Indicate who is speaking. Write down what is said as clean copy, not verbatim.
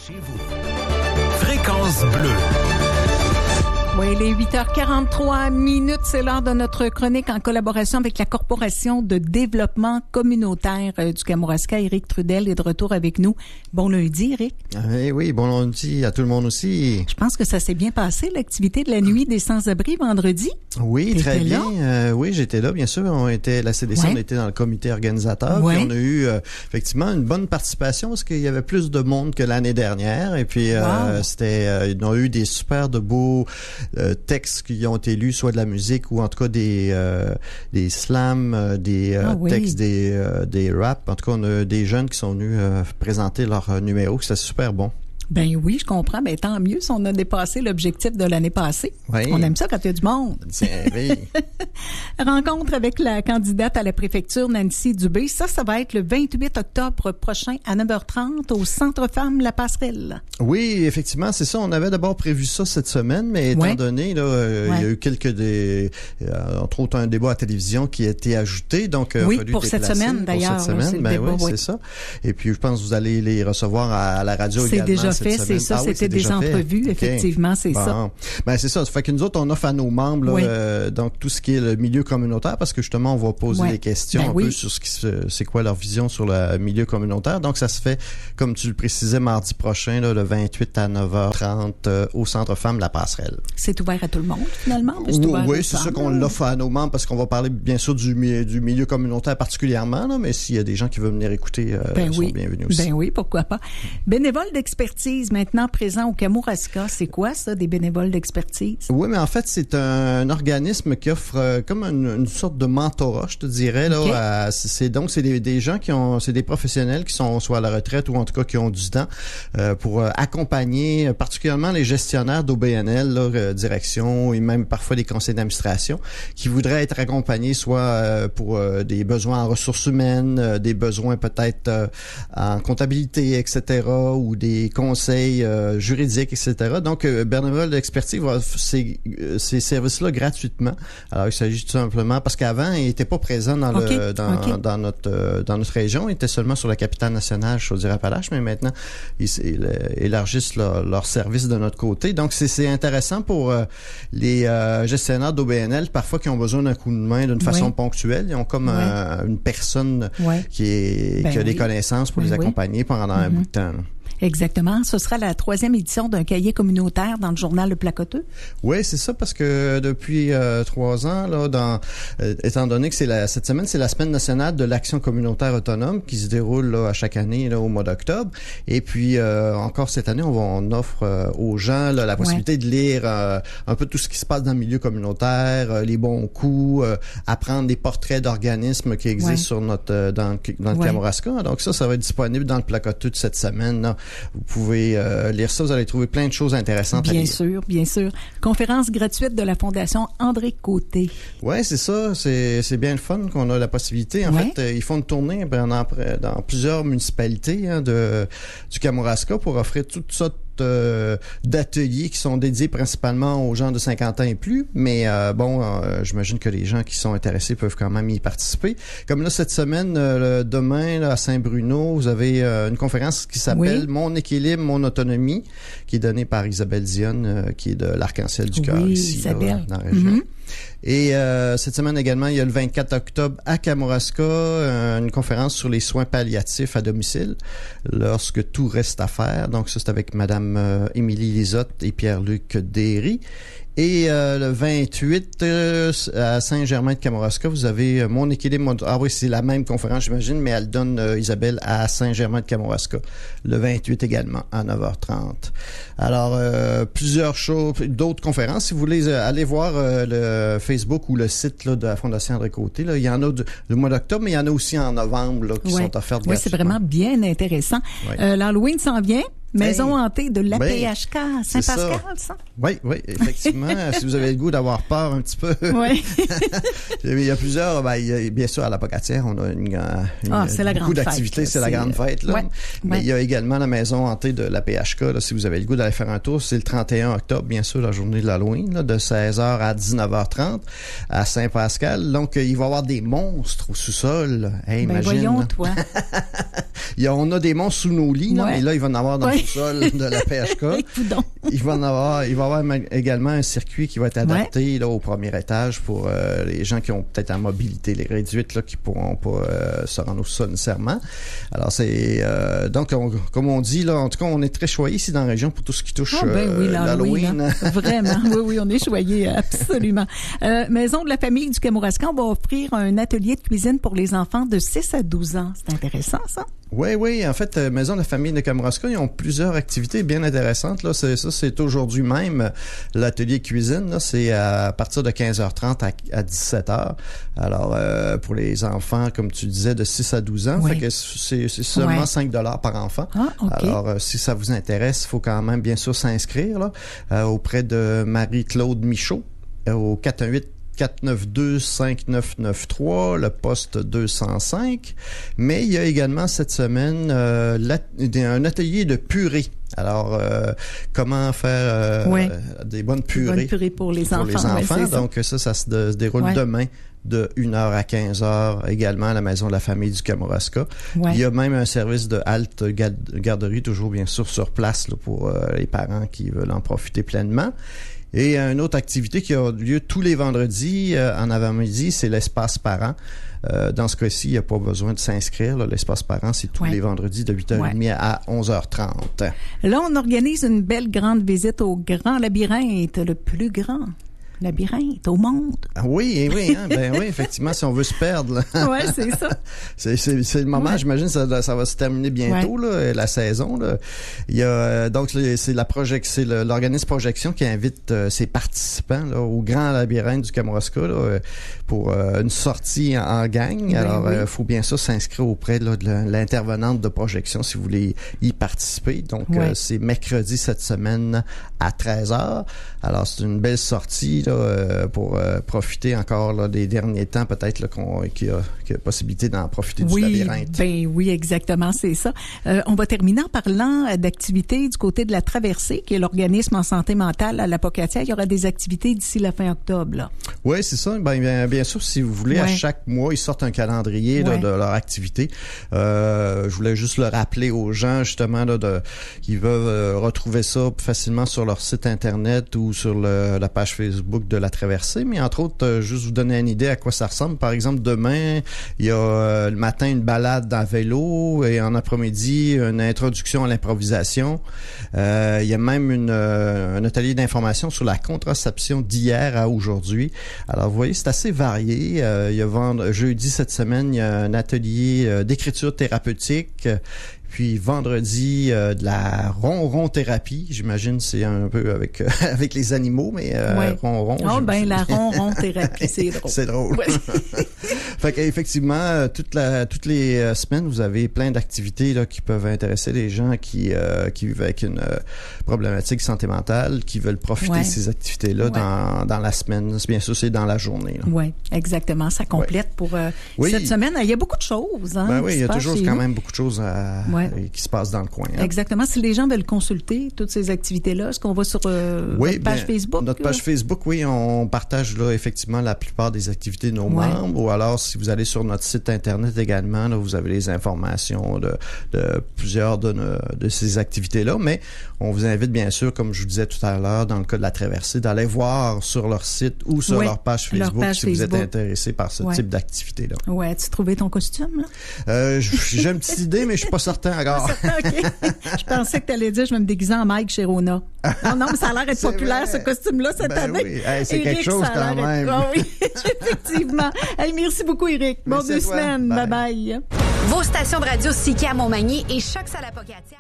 Speaker 1: chez vous. Fréquence bleue.
Speaker 2: Oui, les 8h43, c'est l'heure de notre chronique en collaboration avec la Corporation de développement communautaire du Kamouraska. Éric Trudel est de retour avec nous. Bon lundi, Éric.
Speaker 3: Oui, bon lundi à tout le monde aussi.
Speaker 2: Je pense que ça s'est bien passé, l'activité de la nuit des sans-abri vendredi.
Speaker 3: Oui,
Speaker 2: T'étais
Speaker 3: très bien. Oui, j'étais là, bien sûr. La CDC, on était dans le comité organisateur. Puis on a eu effectivement une bonne participation parce qu'il y avait plus de monde que l'année dernière. Et puis, ils ont eu des super de beaux textes qui ont été lus, soit de la musique ou en tout cas des slams, textes, des raps. En tout cas, on a des jeunes qui sont venus présenter leur numéro. C'était super bon.
Speaker 2: Ben oui, je comprends. Ben tant mieux si on a dépassé l'objectif de l'année passée.
Speaker 3: Oui.
Speaker 2: On aime ça quand il y a du monde.
Speaker 3: Tiens, oui.
Speaker 2: Rencontre avec la candidate à la préfecture, Nancy Dubé. Ça va être le 28 octobre prochain à 9h30 au Centre Femmes La Passerelle.
Speaker 3: Oui, effectivement, c'est ça. On avait d'abord prévu ça cette semaine, mais étant donné, il y a eu entre autres un débat à la télévision qui a été ajouté. Donc,
Speaker 2: oui, pour cette semaine d'ailleurs.
Speaker 3: Pour cette semaine, c'est ça. Et puis, je pense que vous allez les recevoir à la radio également.
Speaker 2: C'est déjà fait, c'est ça. C'était des entrevues, effectivement, c'est ça.
Speaker 3: Ben, c'est ça. Ça fait que nous autres, on offre à nos membres, donc, tout ce qui est le milieu communautaire, parce que justement, on va poser des questions peu sur c'est quoi leur vision sur le milieu communautaire. Donc, ça se fait, comme tu le précisais, mardi prochain, là, le 28 à 9h30 au Centre Femmes La Passerelle.
Speaker 2: C'est ouvert à tout le monde, finalement?
Speaker 3: Oui, c'est ça qu'on l'offre à nos membres, parce qu'on va parler, bien sûr, du milieu communautaire particulièrement, là, mais s'il y a des gens qui veulent venir écouter, ils sont bienvenus aussi.
Speaker 2: Ben oui, pourquoi pas. Bénévoles d'expertise maintenant présents au Kamouraska, c'est quoi ça, des bénévoles d'expertise? Oui,
Speaker 3: mais en fait, c'est un organisme qui offre comme une sorte de mentorat, je te dirais. Là, c'est des gens c'est des professionnels qui sont soit à la retraite ou en tout cas qui ont du temps pour accompagner particulièrement les gestionnaires d'OBNL, direction et même parfois des conseils d'administration qui voudraient être accompagnés soit pour des besoins en ressources humaines, des besoins peut-être en comptabilité, etc., ou des conseils juridiques, etc. Donc, bénévole d'expertise va offrir ces services-là gratuitement. Alors, il s'agit tout simplement parce qu'avant, ils n'étaient pas présents dans notre région, ils étaient seulement sur la capitale nationale Chaudière-Appalaches, mais maintenant, ils élargissent leur service de notre côté. Donc, c'est intéressant pour les gestionnaires d'OBNL, parfois qui ont besoin d'un coup de main d'une façon ponctuelle. Ils ont comme une personne qui a des connaissances pour les accompagner pendant un bout de temps. Là.
Speaker 2: Exactement. Ce sera la 3e édition d'un cahier communautaire dans le journal Le Placoteux.
Speaker 3: Oui, c'est ça, parce que depuis 3 ans, là, étant donné que cette semaine, c'est la Semaine nationale de l'action communautaire autonome qui se déroule là, à chaque année là, au mois d'octobre. Et puis, encore cette année, on offre aux gens là, la possibilité de lire un peu tout ce qui se passe dans le milieu communautaire, les bons coups, apprendre des portraits d'organismes qui existent sur dans le Kamouraska. Donc ça va être disponible dans le Placoteux de cette semaine. Là. Vous pouvez lire ça, vous allez trouver plein de choses intéressantes à lire.
Speaker 2: Bien sûr. Conférence gratuite de la Fondation André Côté.
Speaker 3: Oui, c'est ça. C'est bien le fun qu'on a la possibilité. En fait, ils font une tournée dans plusieurs municipalités du Kamouraska pour offrir toutes sortes d'ateliers qui sont dédiés principalement aux gens de 50 ans et plus, mais j'imagine que les gens qui sont intéressés peuvent quand même y participer. Comme là, cette semaine, demain, là, à Saint-Bruno, vous avez une conférence qui s'appelle Mon équilibre, mon autonomie, qui est donnée par Isabelle Dionne, qui est de l'Arc-en-Ciel du Cœur ici, là, dans la région. Et cette semaine également, il y a le 24 octobre à Kamouraska, une conférence sur les soins palliatifs à domicile, lorsque tout reste à faire. Donc ça, c'est avec Madame Émilie Lisotte et Pierre-Luc Derry. Et le 28 à Saint-Germain-de-Kamouraska, vous avez Mon équilibre. Ah oui, c'est la même conférence, j'imagine, mais elle donne Isabelle à Saint-Germain-de-Kamouraska. Le 28 également, à 9h30. Alors, plusieurs choses, d'autres conférences. Si vous voulez aller voir le Facebook ou le site là, de la Fondation André Côté, là, il y en a le mois d'octobre, mais il y en a aussi en novembre là, qui sont offertes gratuitement.
Speaker 2: Oui, c'est vraiment bien intéressant. L'Halloween s'en vient. Maison hantée de l'APHK à Saint-Pascal, ça?
Speaker 3: Oui, effectivement. Si vous avez le goût d'avoir peur un petit peu. Oui. Il y a plusieurs, bien sûr, à la Pocatière, on a beaucoup d'activités. C'est la grande fête, là. Mais il y a également la maison hantée de l'APHK, là, si vous avez le goût d'aller faire un tour. C'est le 31 octobre, bien sûr, la journée de l'Halloween, là, de 16h à 19h30 à Saint-Pascal. Donc, il va y avoir des monstres au sous-sol. Hey, imagine.
Speaker 2: Voyons, toi.
Speaker 3: On a des monstres sous nos lits, là, mais là, il va en avoir dans sol de la PHK. Il va y avoir également un circuit qui va être adapté là, au premier étage pour les gens qui ont peut-être la mobilité les réduite, là, qui pourront pas se rendre au sol nécessairement. Alors, c'est... donc, comme on dit, là, en tout cas, on est très choyé ici dans la région pour tout ce qui touche l'Halloween.
Speaker 2: Vraiment, oui, on est choyé, absolument. Maison de la famille du Kamouraska, on va offrir un atelier de cuisine pour les enfants de 6 à 12 ans. C'est intéressant, ça?
Speaker 3: Oui. En fait, Maison de la famille de Kamouraska, ils ont plusieurs activités bien intéressantes. Là, c'est aujourd'hui même l'atelier cuisine. Là, c'est à partir de 15h30 à 17h. Alors, pour les enfants, comme tu disais, de 6 à 12 ans, fait que c'est seulement 5 $ par enfant. Alors, si ça vous intéresse, il faut quand même bien sûr s'inscrire là, auprès de Marie-Claude Michaud au 418-492-5993, le poste 205. Mais il y a également cette semaine un atelier de purée. Alors, comment faire des bonnes purées?
Speaker 2: Bonnes purées pour les enfants.
Speaker 3: Donc, ça se déroule demain de 1h à 15h, également à la Maison de la famille du Kamouraska. Il y a même un service de halte garderie, toujours bien sûr sur place là, pour les parents qui veulent en profiter pleinement. Et une autre activité qui a lieu tous les vendredis en avant-midi, c'est l'espace parent. Dans ce cas-ci, il n'y a pas besoin de s'inscrire. Là. L'espace parent, c'est tous les vendredis de 8h30 à 11h30.
Speaker 2: Là, on organise une belle grande visite au Grand Labyrinthe, le plus grand labyrinthe au monde.
Speaker 3: Oui, effectivement, si on veut se perdre.
Speaker 2: Oui, c'est ça.
Speaker 3: c'est le moment, j'imagine, ça va se terminer bientôt, là, la saison. Là. Il y a, donc, c'est l'organisme Projection qui invite ses participants là, au Grand Labyrinthe du Kamouraska là, pour une sortie en gang. Alors, il faut bien sûr s'inscrire auprès là, de l'intervenante de Projection si vous voulez y participer. Donc, c'est mercredi cette semaine à 13h. Alors, c'est une belle sortie là, pour profiter encore là, des derniers temps, peut-être là, qu'il y a possibilité d'en profiter du labyrinthe.
Speaker 2: Oui, exactement, c'est ça. On va terminer en parlant d'activités du côté de la Traversée, qui est l'organisme en santé mentale à la Pocatière. Il y aura des activités d'ici la fin octobre. Là.
Speaker 3: Oui, c'est ça. Bien sûr, si vous voulez, à chaque mois, ils sortent un calendrier là, de leur activité. Je voulais juste le rappeler aux gens, justement, là, qui veulent retrouver ça facilement sur leur site Internet ou sur la page Facebook de la Traversée. Mais entre autres, juste vous donner une idée à quoi ça ressemble. Par exemple, demain, il y a le matin une balade en vélo et en après-midi, une introduction à l'improvisation. Il y a même un atelier d'information sur la contraception d'hier à aujourd'hui. Alors, vous voyez, c'est assez varié. Il y a jeudi cette semaine, il y a un atelier d'écriture thérapeutique. Puis vendredi, de la ronron-thérapie. J'imagine c'est un peu avec les animaux, mais ronron.
Speaker 2: La ronron-thérapie, c'est drôle.
Speaker 3: C'est drôle. Ouais. Fait qu'effectivement, toutes les semaines, vous avez plein d'activités là qui peuvent intéresser les gens qui vivent avec une problématique santé mentale, qui veulent profiter de ces activités-là dans la semaine. Bien sûr, c'est dans la journée.
Speaker 2: Oui, exactement. Ça complète pour cette semaine. Il y a beaucoup de choses. Hein,
Speaker 3: il y a toujours quand même beaucoup de choses qui se passent dans le coin. Hein.
Speaker 2: Exactement. Si les gens veulent consulter toutes ces activités-là, est-ce qu'on va sur notre page Facebook?
Speaker 3: Notre page Facebook, on partage là effectivement la plupart des activités de nos membres. Ou alors, si vous allez sur notre site Internet également, là, vous avez les informations de plusieurs de ces activités-là. Mais on vous invite bien sûr, comme je vous disais tout à l'heure, dans le cas de la Traversée, d'aller voir sur leur site ou sur leur page Facebook vous êtes intéressé par ce type d'activité-là.
Speaker 2: Oui, as-tu trouvé ton costume?
Speaker 3: Là? J'ai une petite idée, mais je suis pas certain encore.
Speaker 2: OK. Je pensais que tu allais dire je vais me déguiser en Mike chez Rona. Non, mais ça a l'air d'être populaire, ce costume-là, cette année.
Speaker 3: Oui. C'est Éric, quelque chose quand même.
Speaker 2: Oui, effectivement. Merci beaucoup, Éric. Bonne 2 semaines. Bye-bye.
Speaker 4: Vos stations de radio Siki à Montmagny et Choc à la Pocatière.